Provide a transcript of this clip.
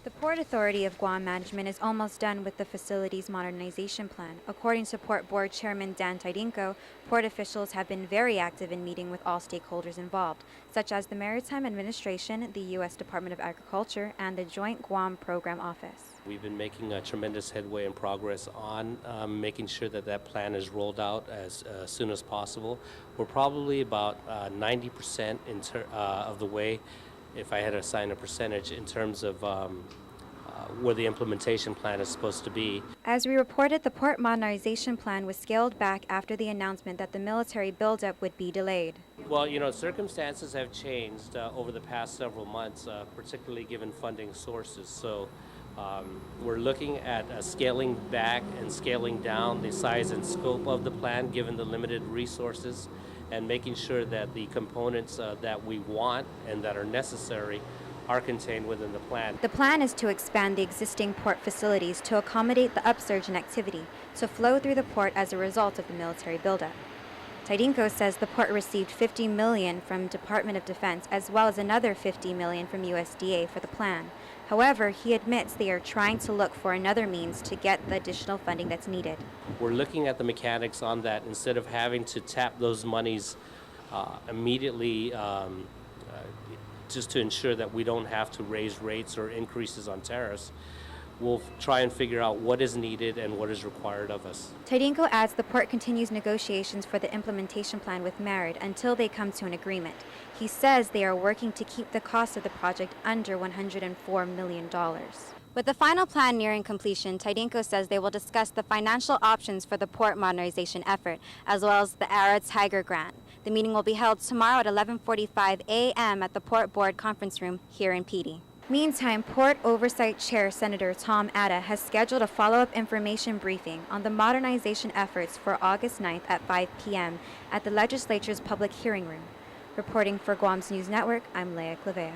The Port Authority of Guam Management is almost done with the facility's modernization plan. According to Port Board Chairman Dan Tydingco, port officials have been very active in meeting with all stakeholders involved, such as the Maritime Administration, the U.S. Department of Agriculture, and the Joint Guam Program Office. We've been making a tremendous headway and progress on making sure that that plan is rolled out as soon as possible. We're probably about 90% of the way, if I had to assign a percentage, in terms of where the implementation plan is supposed to be. As we reported, the port modernization plan was scaled back after the announcement that the military buildup would be delayed. Well, circumstances have changed over the past several months, particularly given funding sources. So we're looking at scaling back and scaling down the size and scope of the plan given the limited resources, and making sure that the components that we want and that are necessary are contained within the plan. The plan is to expand the existing port facilities to accommodate the upsurge in activity to flow through the port as a result of the military buildup. Tydingco says the port received $50 million from Department of Defense as well as another $50 million from USDA for the plan. However, he admits they are trying to look for another means to get the additional funding that's needed. We're looking at the mechanics on that. Instead of having to tap those monies immediately just to ensure that we don't have to raise rates or increases on tariffs, we'll try and figure out what is needed and what is required of us. Tydingco adds the port continues negotiations for the implementation plan with MARID until they come to an agreement. He says they are working to keep the cost of the project under $104 million. With the final plan nearing completion, Tydingco says they will discuss the financial options for the port modernization effort, as well as the ARA Tiger Grant. The meeting will be held tomorrow at 11:45 a.m. at the Port Board Conference Room here in Pidi. Meantime, Port Oversight Chair Senator Tom Atta has scheduled a follow-up information briefing on the modernization efforts for August 9th at 5 p.m. at the legislature's public hearing room. Reporting for Guam's News Network, I'm Leah Clavea.